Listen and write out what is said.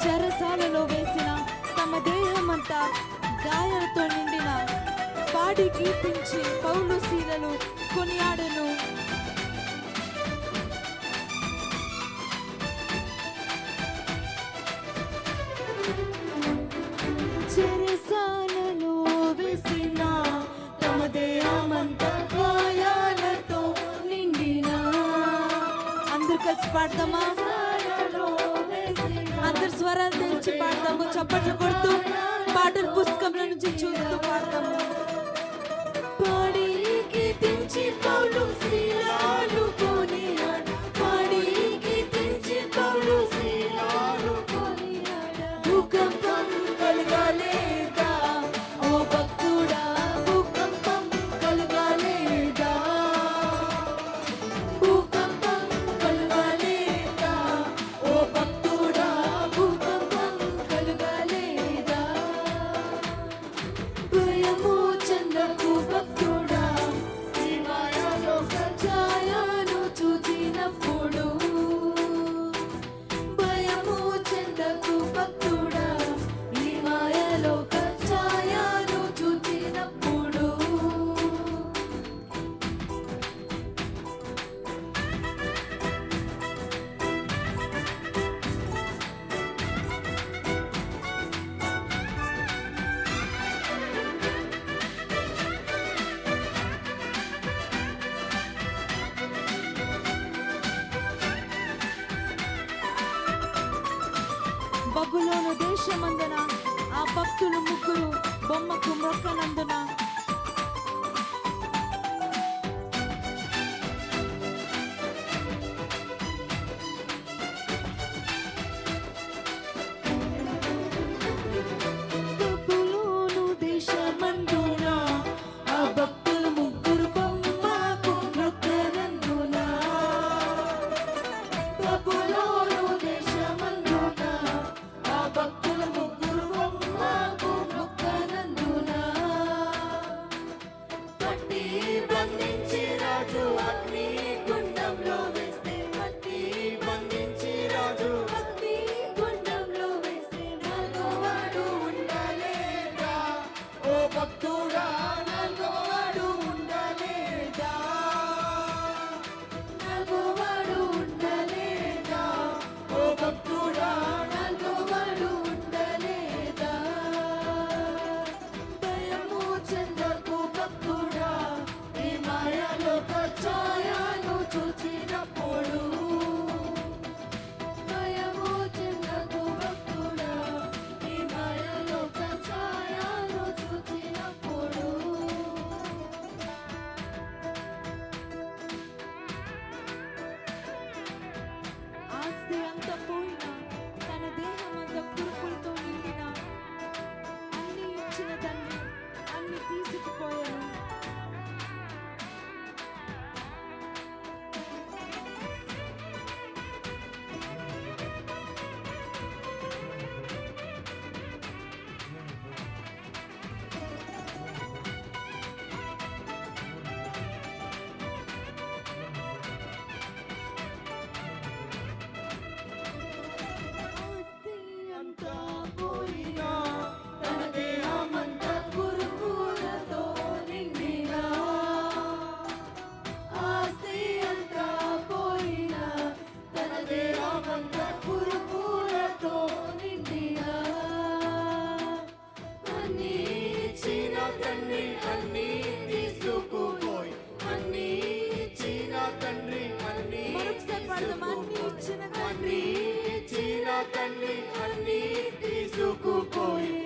చెరసాలలో వేసిన తమ దేహమంతా గాయాలతో నిండిన పాడి కీర్తించి పౌలు శీలలు కొనియాడెను. చెరసాలలో వేసిన తమ దేహమంతా గాయాలతో నిండిన. అందరూ కలిసి పాడదామా? అందరు స్వరాలు తెచ్చి పాడతాము, చప్పట్లు కొడుతూ పాటల పుస్తకంలో నుంచి చూస్తూ పాడతాము. పాడి కీర్తించి పౌలు శీలలు కొనియాడు, పాడి కీర్తించి పౌలు శీలలు కొనియాడు. భూకంపం కలగాలేదా ఓ భక్తుడా, భూకంపం కలగాలేదా, భూకంపం కలగాలేదా ఓ భక్తుడా, భూకంపం కలగాలేదా. భయము చెందకు భక్తుడా, ఈ మాయలో ఛాయను చూచినప్పుడు. భయము చెందకు భక్తుడా, ఈ మాయలో ఛాయను చూచినప్పుడు. బబులోను దేశమందున ఆ భక్తులు ముగ్గురు బొమ్మకు మొక్కనందున బబులోను దేశమందున ఆ భక్తులు ముగ్గురు బొమ్మకు మొక్కనందున. బబులోను దేశమందున ఆ భక్తులు ముగ్గురు బొమ్మకు మొక్కనందున. పట్టి బంధించి రాజు అగ్ని గుండంలో వేస్తే, పట్టి బంధించి రాజు అగ్ని గుండంలో వేస్తే, నాలుగోవాడు ఉండలేదా ఓ భక్తుడా, నాలుగోవాడు ఉండలేదా, నాలుగోవాడు ఉండలేదా ఓ భక్తుడా, నాలుగోవాడు ఉండలేదా. భయము చెందకు భక్తుడా, ఈ మాయలో ఛాయను చూచినప్పుడు. భయము చెందకు భక్తుడా, ఈ మాయలో ఛాయను చూచినప్పుడు. ఆస్తి అంత పోయినా, తన దేహం అంత కురుపులతో నిండిన, అన్ని ఇచ్చిన తండ్రి అన్ని తీసుకుపోయాను. ఆస్తి అంతా పోయినా, తన దేహమంతా కురుపులతో నిండిన. ఆస్తి అంతా పోయినా, తన దేహమంతా కురుపులతో నిండిన. అన్ని ఇచ్చిన తండ్రి అన్ని తీసుకుపోయి, అన్ని ఇచ్చిన తండ్రి అన్ని తీసుకుపోయి, అన్ని ఇచ్చిన తండ్రి అన్ని తీసుకుపోయి.